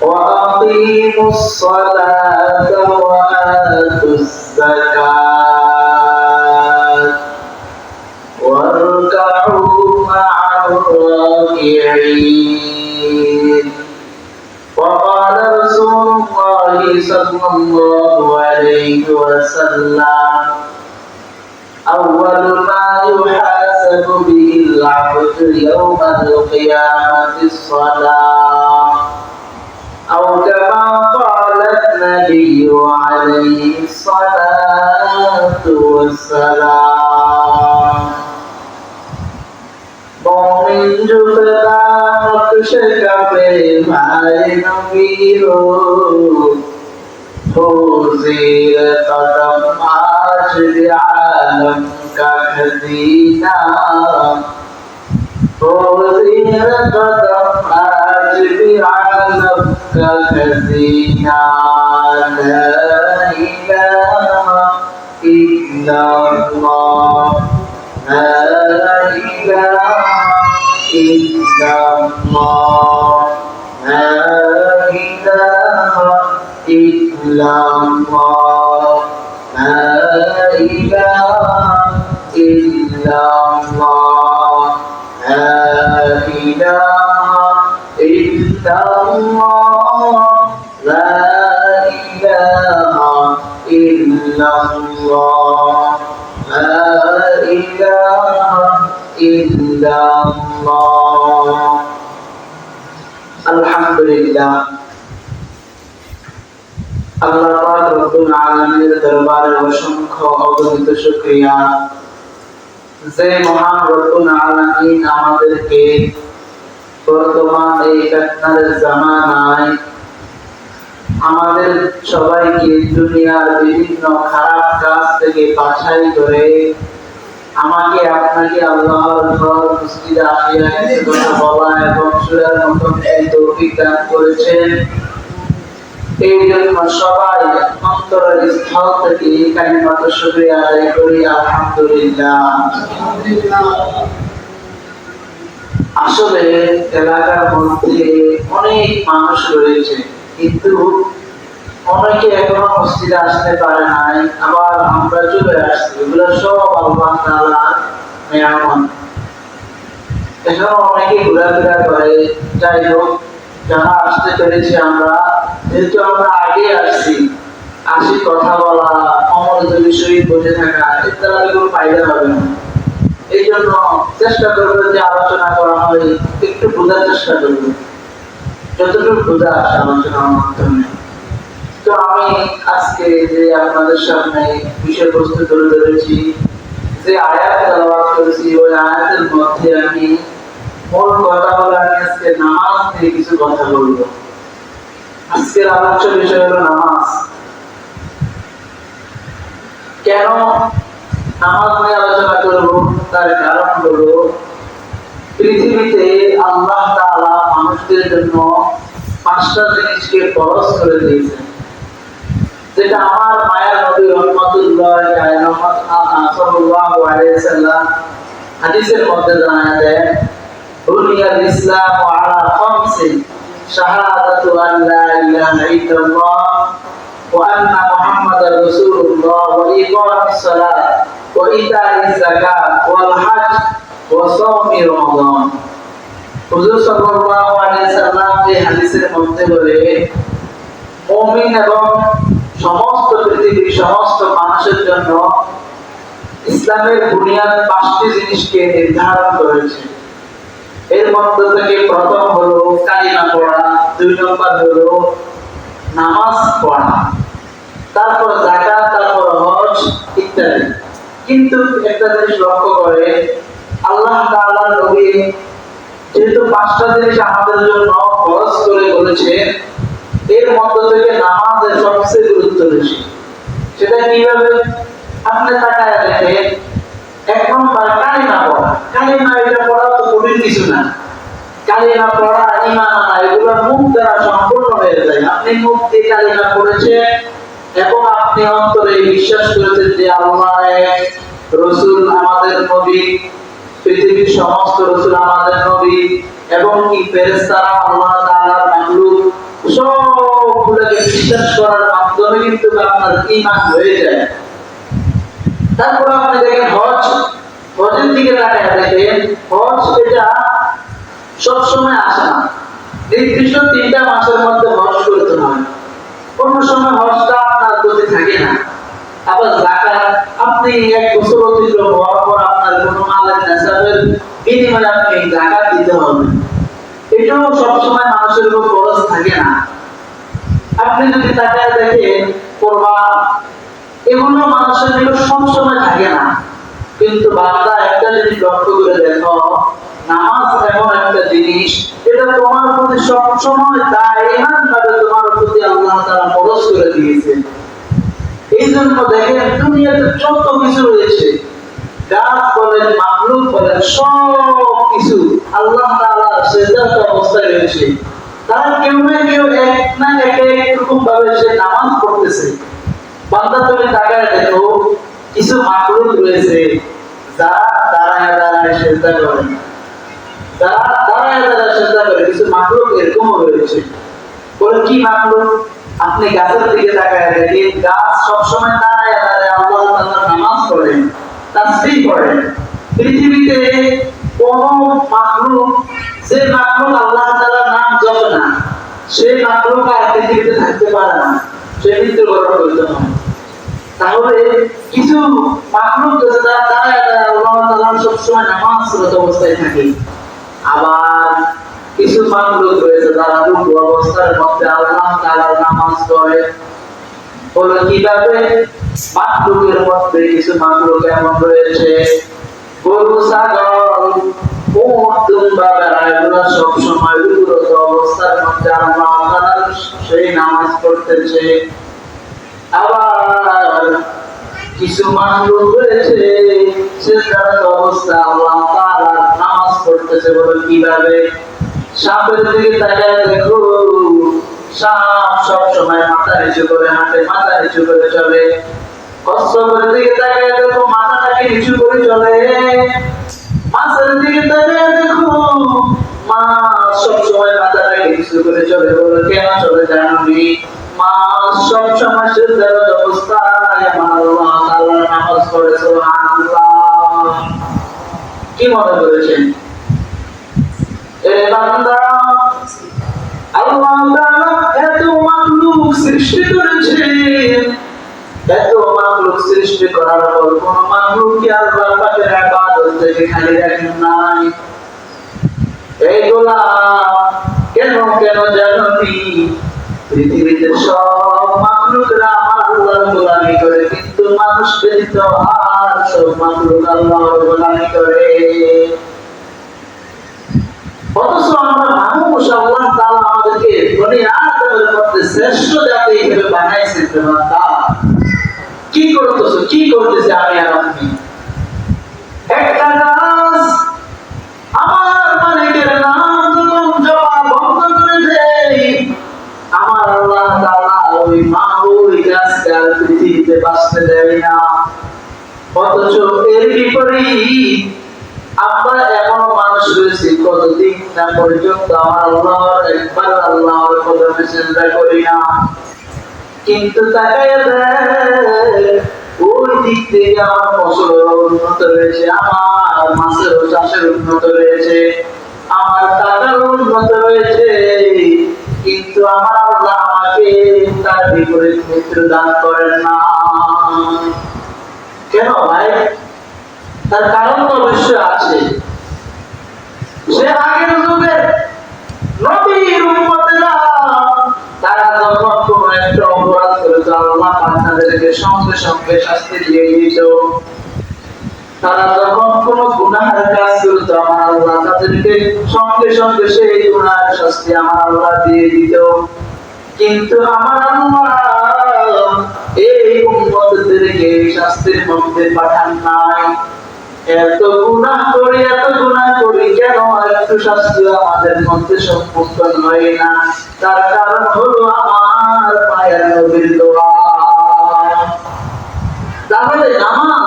وأقيموا الصلاة وآتوا الزكاة واركعوا مع الراكعين. وقال رسول الله صلى الله عليه وسلم: أول ما يحاسب به العبد يوم القيامة الصلاة، أو كما قال النبي عليه الصلاة والسلام. مومن جفتا نقشك पे भाई नबीरो हुज़ीर कदम आज आलम का खजीना, हुज़ीर कदम आज आलम का खजीना। ला इलाहा इल्लल्लाह, ला इलाहा इल्लल्लाह, ला इलाहा इल्लल्लाह, ला इलाहा इल्लल्लाह, ला इलाहा इल्लल्लाह, ला इलाहा इल्लल्लाह, ला इलाहा इल्लल्लाह। আলহামদুলিল্লাহ, আল্লাহ পাক রব্বুল আলামিনের দরবারে অসংখ্য অগণিত শুকরিয়া যে মহান রব্বুল আলামিন আমাদেরকে বর্তমান এই ফিতনার জামানায় আমাদের সবাইকে দুনিয়ার বিভিন্ন খারাপ কাজ থেকে বাছাই করে আমাকে আপনাকে আল্লাহর ঘর মসজিদে আসিয়া কিছু কথা বলা এবং শোনার মতন এই তৌফিক দান করেছেন। এই জন্য সবাই অন্তরের স্থল থেকে কালিমাত শুকরিয়া আদায় করি আলহামদুলিল্লাহ। আসলে এলাকার মধ্যে অনেক মানুষ রয়েছে, কিন্তু অনেকে এখনো মসজিদে আসতে পারে নাই, আবার আমরা চলে আসছি। এগুলো সব আল্লাহ তাআলার নিয়ামত। এখনো অনেকে ঘোরাফেরা করে। যাই হোক, যারা আসতে পেরেছি আমরা, যেহেতু আমরা আগে আসি কথা বলা, অমনোযোগী সহিত বসে থাকা, এর দ্বারা কোনো ফায়দা হবে না। এই জন্য চেষ্টা করবো যে আলোচনা করা হয় একটু বোঝার চেষ্টা করবো, যতটুকু বোঝা আসে আলোচনার মাধ্যমে। তো আমি আজকে যে আপনাদের সামনে বিষয়বস্তু তুলে ধরেছি, যে আয়াত তেলাওয়াত করেছি, ওই আয়াতের মধ্যে আমি মূল কথা হলো আমি আজকে নামাজ নিয়ে কিছু কথা বলবো। আজকের আলোচ্য বিষয় হলো নামাজ। কেন নামাজ নিয়ে আলোচনা করব? তার কারণ হলো পৃথিবীতে আল্লাহ তাআলা মানুষদের জন্য 5টা জিনিসকে ফরজ করে দিয়েছেন, যেটা আমার মায়ার নবী রহমাতুল্লাহ সাল্লাল্লাহু আলাইহি ওয়াসাল্লাম হাদিসের মধ্যে জানায় দেন, বুনিয়াল ইসলামু আলা খামসিন শাহাদাতু আন লা ইলাহা ইল্লাল্লাহ ওয়া আন্না মুহাম্মাদার রাসূলুল্লাহ ওয়া ইকামিস সালাত ওয়া ইতাইজ যাকাত ওয়াল হজ ওয়া সাওমি রমাদান। হুজুর সাল্লাল্লাহু আলাইহি ওয়াসাল্লাম এই হাদিসের মধ্যে বলে, মুমিন এবং সমস্ত পৃথিবীর সমস্ত মানুষের জন্য ইসলামের বুনিয়াদ 5টি জিনিসকে নির্ধারণ করেছে। এর মধ্যে থেকে প্রথম হলো কালিমা পড়া, 2 নম্বর হলো নামাজ পড়া, তারপর যাকাত, তারপর হজ ইত্যাদি। কিন্তু একটা জিনিস লক্ষ্য করে, আল্লাহ তাআলার নবী যেহেতু 5টা জিনিস আমাদের জন্য ফরজ করে বলেছে, এর মধ্য থেকে নামাজের সবচেয়ে গুরুত্ব বেশি। সেটা কিভাবে? আপনি তাকায় দেখেন, 1 নম্বর কালিমা পড়া। কালিমা এটা পড়া তো কঠিন কিছু না। কালিমা পড়া, ঈমান আনা, এগুলো মুখ দ্বারা সম্পূর্ণ হয়ে যায়। আপনি মুখ দিয়ে কালিমা পড়েছেন এবং আপনি অন্তরে বিশ্বাস করেছেন যে আল্লাহ এক, রাসূল আমাদের নবী, পৃথিবীর সমস্ত রাসূল আমাদের নবী, এবং কি ফেরেশতারা আল্লাহ তাআলার মাখলুক, সবগুলোকে বিশ্বাস করার মাধ্যমে কিন্তু আপনার ঈমান হয়ে যায়। তারপর আপনি দেখেন হজের দিকে তাকায় দেখেন, হজ এটা সবসময় আসে না, নির্দিষ্ট 3টা মাসের মধ্যে হজ করতে হয়। কোন সময় হজটা আপনার প্রতি থাকে না। আবার যাকাত, আপনি 1 বছর অতিক্রম হওয়ার পর আপনার কোনো মালের নেশাবের বিনিময়ে আপনি যাকাত দিতে হবে, এটাও সবসময় মানুষের উপর খরচ থাকে না। আপনি যদি তাকায় দেখেন কোরবান, এগুলো মানুষের নিকট সবসময় থাকে না। কিন্তু বান্দা একটা জিনিস লক্ষ্য করে দেখো, নামাজ এমন একটা জিনিস, এটা তোমার প্রতি সবসময় দায়মান ভাবে তোমার প্রতি আল্লাহ তাআলা খরচ করে দিয়েছেন। এই জন্য দেখেন দুনিয়াতে যত কিছু রয়েছে, গাছ বলেন, মাখলুক বলেন, সব কিছু আল্লাহ তাআলার সিজদার অবস্থায় রয়েছে। তারা কেউ না কেউ এক না এক রকম ভাবে সে নামাজ পড়তেছে। বান্দা তুমি তাকায় দেখো, কিছু মাখলুক রয়েছে যারা দাঁড়ায় দাঁড়ায় সিজদা করে, সিজদা করে। কিছু মাখলুক এরকমও রয়েছে। বলে কি মাখলুক? আপনি গাছের দিকে তাকায় দেখেন, গাছ সবসময় দাঁড়ায় দাঁড়ায় আল্লাহ তাআলার নামাজ পড়ে, তাসবিহ পড়ে। পৃথিবীতে কোন মাখলুক, যে মাখলুক আল্লাহ তাআলার নাম জপে না, সেই মাখলুক আর পৃথিবীতে থাকতে পারে না, সে মৃত্যুবরণ করতে হয়। তাহলে কিছু মাখলুক যারা দাঁড়ায় দাঁড়ায় আল্লাহ তাআলার সবসময় নামাজরত অবস্থায় থাকে। আবার কিছু মাখলুক রয়েছে যারা রুকু অবস্থার মধ্যে আল্লাহ তাআলার নামাজ পড়ে। বলে কিভাবে? মাখলুকের মধ্যে কিছু মাখলুক এমন রয়েছে, গরু, ছাগল, উট, দুম্বা, ভেড়া, এগুলো সবসময় রুকুরত অবস্থার মধ্যে আল্লাহ তাআলার সেই নামাজ পড়তেছে। আবার কিছু মাখলুক রয়েছে সিজদারত অবস্থায় আল্লাহ তাআলার নামাজ পড়তেছে। বলে কিভাবে? সাপের দিকে তাকায় দেখো, সাপ সব সময় মাথা নিচু করে হাঁটে, মাথা নিচু করে চলে। কচ্ছপের দিকে তাকায় দেখো, মাথাটাকে নিচু করে চলে। মাছের দিকে তাকায় দেখো, মাছ সব সময় মাথাটাকে নিচু করে চলে। বলে কেন চলে জানি? মাছ সব সময় সিজদারত অবস্থায় আমার আল্লাহ তাআলার নামাজ পড়ে। সুবহানাল্লাহ। কি মনে করেছেন? বান্দা, আল্লাহ তাআলা এত মাখলুক সৃষ্টি করেছেন, এত মাখলুক সৃষ্টি করার পর কোন মাখলুক কি আল্লাহ পাকের ইবাদত থেকে খালি রাখেন নাই? এইগুলা কেন কেন জানি? পৃথিবীতে সব মাখলুকরা আমার আল্লাহর গোলামি করে, কিন্তু মানুষ ব্যতীত আর সব মাখলুক আল্লাহর গোলামি করে। অথচ আমরা মানুষ, আল্লাহ তাআলা আমাদেরকে দুনিয়ার মধ্যে শ্রেষ্ঠ জাতি হিসেবে বানাইছেন। কি করতেছো, কি করতেছে আমি আর আপনি? একটা গাছ আমার মালিকের নাম যখন জপা বন্ধ করে দেয়, আমার আল্লাহ তাআলা ওই গাছকে আর পৃথিবীতে বাঁচতে দেয় না। অথচ এর বিপরীত আমরা এমন মানুষ রয়েছি, কতদিন না পর্যন্ত আমার আল্লাহর কদমে সিজদা করি না। কিন্তু তাকায় দেখ, ওই দিক থেকে আমার ফসলের উন্নত রয়েছে, আমার মাছের চাষের উন্নত রয়েছে, আমার টাকার উন্নত রয়েছে, কিন্তু আমার আল্লাহ আমাকে তার বিপরীত মৃত্যু দান করেন না। কেন ভাই? তার কারণ তো অবশ্যই আছে। সে আগের যুগের নবীর উম্মতেরা, তারা যখন কোন একটা অপরাধ করেছে, আল্লাহ তাদেরকে সঙ্গে সঙ্গে শাস্তি দিয়ে দিত। তারা যখন কোন গুনাহের কাজ করত, আমার আল্লাহ তাদেরকে সঙ্গে সঙ্গে সেই গুনাহের শাস্তি আমার আল্লাহ দিয়ে দিত। কিন্তু আমার আল্লাহ এই উম্মতদেরকে শাস্তির মধ্যে পাঠান নাই। এত গুনাহ করি কেন একটু শাস্তি আমাদের মধ্যে সম্পূর্ণ হয় না? তার কারণ হলো আমার মায়ের নবীর দোয়া। তাহলে নামাজ,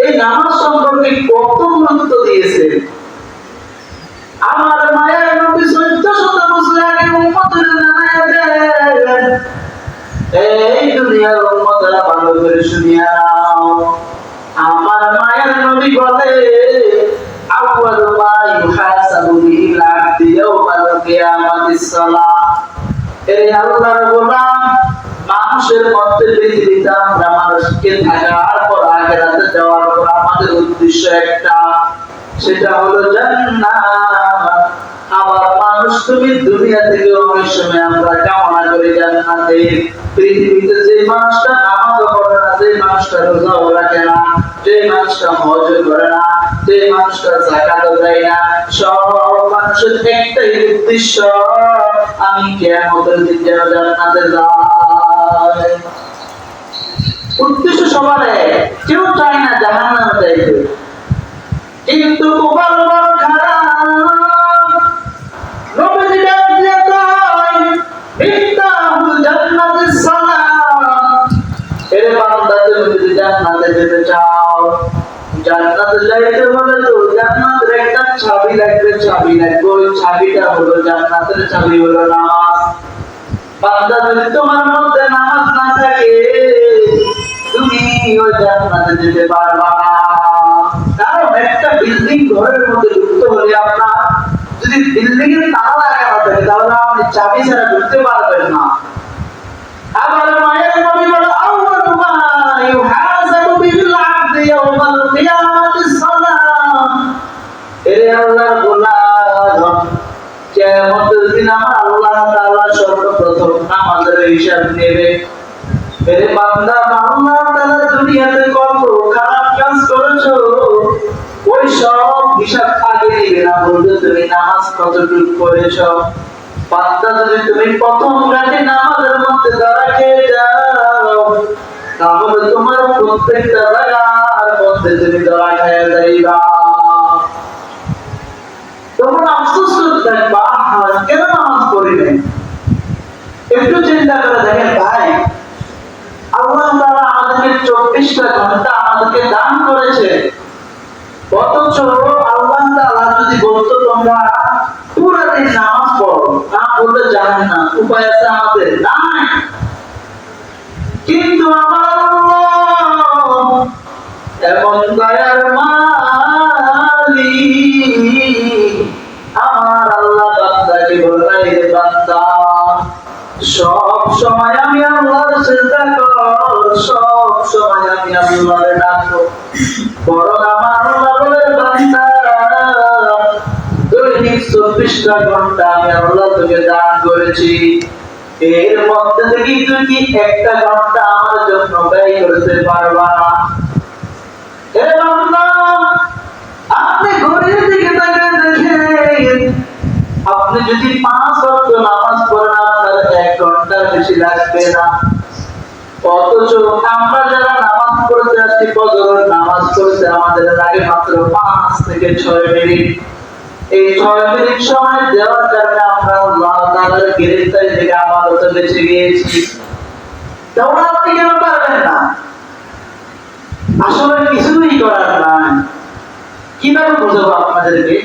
এই নামাজ সম্পর্কে কত গুরুত্ব দিয়েছে। আমার মায়ের নবী 1400 বছর আগে উম্মতের দুনিয়ার উম্মতরা ভালো করে শুনিয়া নাও। আমার মায়ের নবী বলে আউয়ালু মা ইউহাসাবু বিহিল আবদু ইয়াউমাল কিয়ামাতিস সালাহ। এই আল্লাহর গোলাম, মানুষের মধ্যে পৃথিবীতে আমরা মানুষকে থাকার পর আখিরাতে যাওয়ার পর আমাদের উদ্দেশ্য একটা, সেটা হলো জান্নাত। আবার মানুষ তুমি দুনিয়া থেকে অনেক সময় আমরা কামনা করি জান্নাতে। পৃথিবীতে যে মানুষটা নামাজ পড়ে না, যে মানুষটা রোজাও রাখে না, যে মানুষটা হজ করে না, যে মানুষটা যাকাত দেয় না, সব মানুষের একটাই উদ্দেশ্য, আমি কিয়ামতের দিন যেন জান্নাতে যাই। উদ্দেশ্য সবার এক, কেউ চায় না জাহান্নামে যাইতে। কিন্তু কপাল বড় খারাপ, নবীজি ডাক দিয়ে কয় মিফতাহুল জান্নাতিস সালাত। এর বান্দা, তুমি যদি জান্নাতে যেতে চাও, জান্নাতে যাইতে হলে তো জান্নাতের একটা চাবি লাগবে, চাবি লাগবে। ওই চাবিটা হলো জান্নাতের চাবি হলো নামাজ। বান্দা, যদি তোমার মধ্যে নামাজ না থাকে, তুমি ওই জান্নাতে যেতে পারবা না। কারণ একটা বিল্ডিং ঘরের মধ্যে ঢুকতে হলে আপনার যদি বিল্ডিং এর তালা লাগানো থাকে, তাহলে আপনি চাবি ছাড়া ঢুকতে পারবেন না। আবার মায়ের নবী বলে আউয়ালু মা ইউহাসাবু বিহিল আবদু ইয়াউমাল কিয়ামাতিস সালাহ। এরে আল্লাহর গোলাম, কিয়ামতের দিন আমার আল্লাহ তাআলা সর্বপ্রথম নামাজের হিসাব নেবে। এরে বান্দা, আল্লাহ তাআলা দুনিয়াতে কত খারাপ কাজ করেছো, ওই সব হিসাব আগে নিবে না, বলবে তুমি নামাজ কতটুকু পড়েছো। বান্দা, যদি তুমি প্রথম রাতে নামাজের মধ্যে ধরা খেয়ে যাও, তাহলে তোমার প্রত্যেকটা জায়গার মধ্যে তুমি ধরা খেয়ে যাইবা। তখন আফসোস করতে থাকবা, কেন নামাজ পড়ি নাই। একটু চিন্তা করে দেখেন ভাই, আল্লাহ তাআলা আমাদেরকে 24টা ঘন্টা আমাদেরকে দান করেছে, অথচ আল্লাহ তাআলা যদি বলতো তোমরা পুরো দিন নামাজ পড়ো, না পড়লে জাহান্নাম, উপায় আছে আমাদের নাই। কিন্তু আমার আল্লাহ এমন দয়ার মালিক, আমার আল্লাহ বান্দাকে বলে, রে বান্দা, সব সময় আমি আল্লাহর সিজদা কর, সব সময় আমি আল্লাহর ডাকো। বরং আমার আল্লাহ বলে, বান্দা, দৈনিক 24টা ঘন্টা আমি আল্লাহ তোকে দান করেছি, এর মধ্যে থেকে তুই কি একটা ঘন্টা আমার জন্য ব্যয় করতে পারবা না? হে বান্দা, আপনি ঘড়ির দিকে তাকিয়ে দেখেন, আপনি যদি 5 ওয়াক্ত নামাজ পড়েন, আপনার 1 ঘন্টার বেশি লাগবে না। অথচ আমরা যারা নামাজ পড়তে আসি, ফজরের নামাজ পড়তে আমাদের লাগে মাত্র 5 থেকে 6 মিনিট। এই 6 মিনিট সময় দেওয়ার কারণে আমরা আল্লাহ তাআলার গ্রেফতারি থেকে আপাতত বেঁচে গিয়েছি। তোমরা আপনি কেন পারবেন না? আসলে কিছুই করার নাই। কিভাবে বোঝাবো আপনাদেরকে?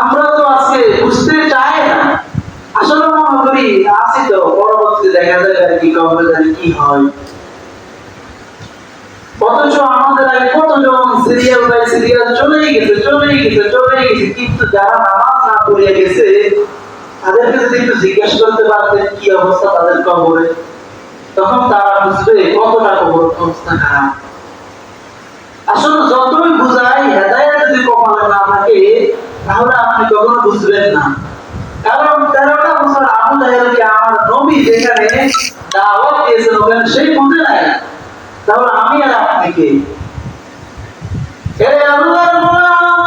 আমরা তো আজকে বুঝতে চাই না। আসলে মনে করি আসি তো, পরবর্তীতে দেখা যাবে আর কি কবে জানি কি হয়। অথচ আমাদের আগে কতজন সিরিয়াল বাই সিরিয়াল চলেই গেছে, কিন্তু যারা নামাজ না পড়িয়ে গেছে, তাদেরকে যদি একটু জিজ্ঞেস করতে পারতেন কি অবস্থা তাদের কবরে, তখন তারা বুঝবে কতটা কবর অবস্থা খারাপ। আসলে যতই বুঝাই, হেদায়েত যদি কপালে না থাকে, তাহলে আপনি কখনো বুঝবেন না। কারণ 13টা বছর আবু জাহেলকে আমার নবী যেখানে দাওয়াত দিয়েছেন, ওখানে সেই বুঝে নাই, তাহলে আমি আর আপনি কে? হে আল্লাহর গোলাম,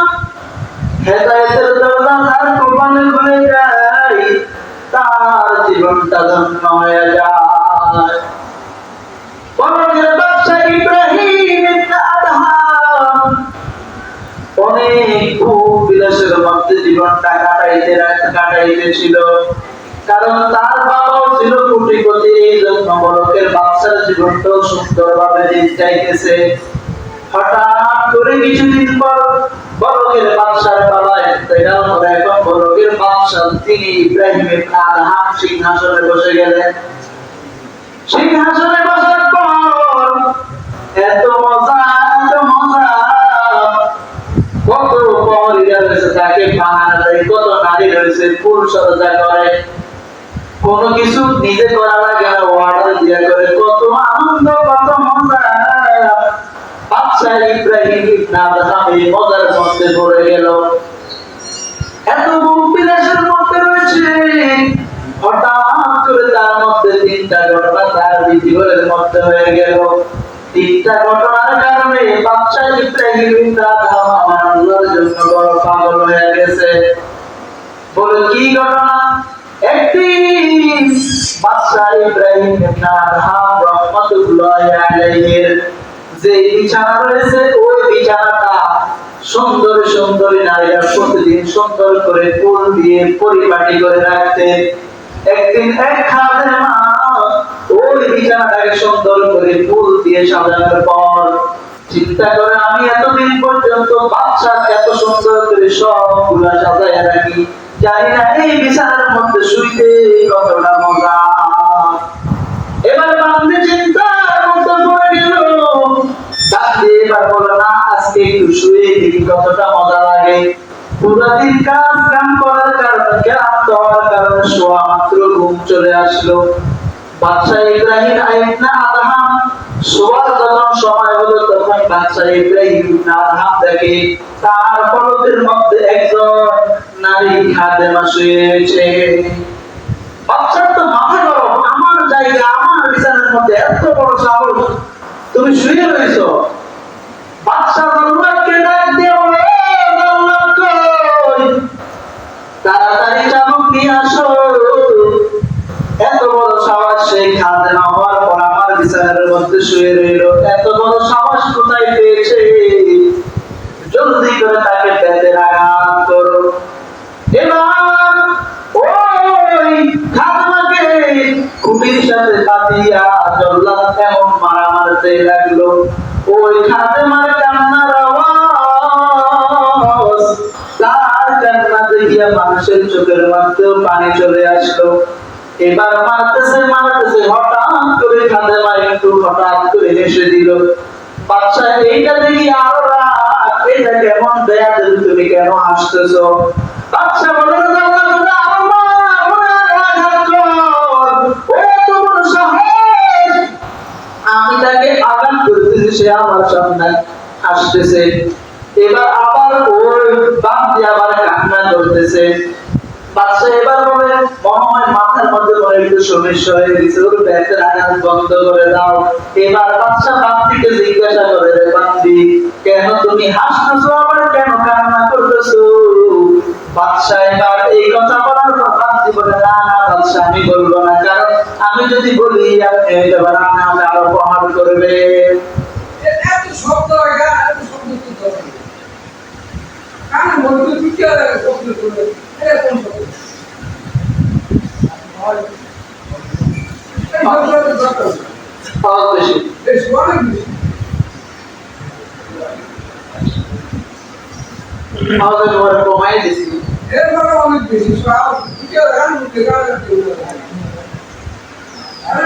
হেদায়েতের দরজা তার কপালে খুলে যায়, তার জীবনটা ধন্য হয়ে যায়। বরকের বাদশা ইব্রাহিম ইবনে আদহাম অনেক ভোগ বিলাসের মধ্যে জীবনটা কাটাইতেছিল, কারণ তার বাবাও ছিল কোটিপতি, এই জন্য বরকের বাদশার জীবনটাও সুন্দরভাবে দিন যাইতেছে। হঠাৎ করে কিছুদিন পর বরকের বাদশার বাবা ইন্তেকাল করে, এখন বরকের বাদশা তিনি ইব্রাহিম ইবনে আদহাম সিংহাসনে বসে গেলেন। সিংহাসনে বসার পর এত মজা, এত মজা, কত পরিবার রয়েছে তাকে পাহারা দেয়, কত নারী রয়েছে ফুল সজ্জা করে, কোনো কিছু নিজে করা লাগে না, অর্ডার দিয়া করে, কত আনন্দ, কত মজা। বাদশা ইব্রাহিম ইবনে আদহাম এই মজার মধ্যে পড়ে গেল, এত বিলাসের মধ্যে রয়েছে। হঠাৎ করে তার মধ্যে তিনটা ঘটনা তার জীবনের মধ্যে হয়ে গেল। তিনটা ঘটনার কারণে বাদশা ইব্রাহিম ইবনে আদহাম আমার আল্লাহর জন্য বড় পাগল হয়ে গেছে। বলে কি ঘটনা? একদিন বাদশা ইব্রাহিম ইবনে আদহাম রাহমাতুল্লাহি আলাইহির যে বিছানা রয়েছে, ওই বিছানাটা সুন্দর সুন্দর নারীরা প্রতিদিন সুন্দর করে ফুল দিয়ে পরিপাটি করে রাখতেন। একদিন এক খাদেমা ওই বিছানাটাকে সুন্দর করে ফুল দিয়ে সাজানোর পর চিন্তা করে, আমি এতদিন পর্যন্ত বাদশাহ এত সুন্দর করে সবগুলা সাজায় রাখি, জানি না এই বিছানার মধ্যে শুইতে কতটা মজা। এবার বান্দে চিন্তার মধ্যে পড়ে গেল, বান্দে এবার বলল না, আজকে একটু শুয়ে দেখি কতটা মজা লাগে। পুরো দিন কাজ কাম করার কারণে, ক্লান্ত হওয়ার কারণে শোয়া মাত্র ঘুম চলে আসলো। বাদশা ইব্রাহিম ইবনে আদহাম শোয়ার যখন সময় হলো, তখন বাদশা ইব্রাহিম ইবনে আদহাম দেখে তার পলকের মধ্যে একজন নারী খাদেমা শুয়েছে। বাদশার তো মাথা গরম, আমার জায়গা, আমার বিছানার মধ্যে এত বড় সাহস, তুমি শুয়ে রয়েছো। বাদশা দরবারকে ডাক দিয়ে বলে, দরবার কই, তাড়াতাড়ি চাবুক নিয়ে আসো। এত বড় সাহস সেই খাদেমা হওয়ার পর আমার বিছানার মধ্যে শুয়ে রইল, এত বড় সাহস কোথায় পেয়েছে? জলদি করে তাকে পেটের আঘাত করো। এবার ওই খাদেমাকে খুবির সাথে পাতিয়া জল্লাদ এমন মারা মারতে লাগলো, ওই খাদেমার কান্নার আওয়াজ, তার কান্না দেখিয়া মানুষের চোখের মধ্যেও পানি চলে আসলো। এবার মারতেছে মারতেছে, হঠাৎ করে খাদেমা একটু হঠাৎ করে হেসে দিল। বাদশা এইটা দেখি আরো রাগ, এটা কেমন বেয়াদবি, তুমি কেন হাসতেছো? বাদশা বলে, আমি তাকে আঘাত করতেছি, সে আমার সামনে হাসতেছে। এবার আবার ওই বান্দি আবার কান্না করতেছে। বাদশা এবার বলে, মনে হয় মাথার মধ্যে কোনো একটু সমস্যা হয়ে গেছে, ওর পেটের আঘাত বন্ধ করে দাও। এবার বাদশা বান্দিকে জিজ্ঞাসা করে, বান্দি কেন তুমি হাসতেছো, আবার কেন কান্না করতেছো? বাদশা এবার এই কথা বলার পর বান্দি বলে, না না বাদশা, আমি বলবো না, কারণ আমি যদি বলি আপনি এবার আমাকে আরো প্রহার করবে। এত শব্দ লাগা, এত শব্দ তো কানে মধ্যে ঢুকে শব্দ করে, এটা কোন শব্দ? কমাই দিছি, এর মানে অনেক বেশি সব ঢুকে গান ঢুকে গান। আরে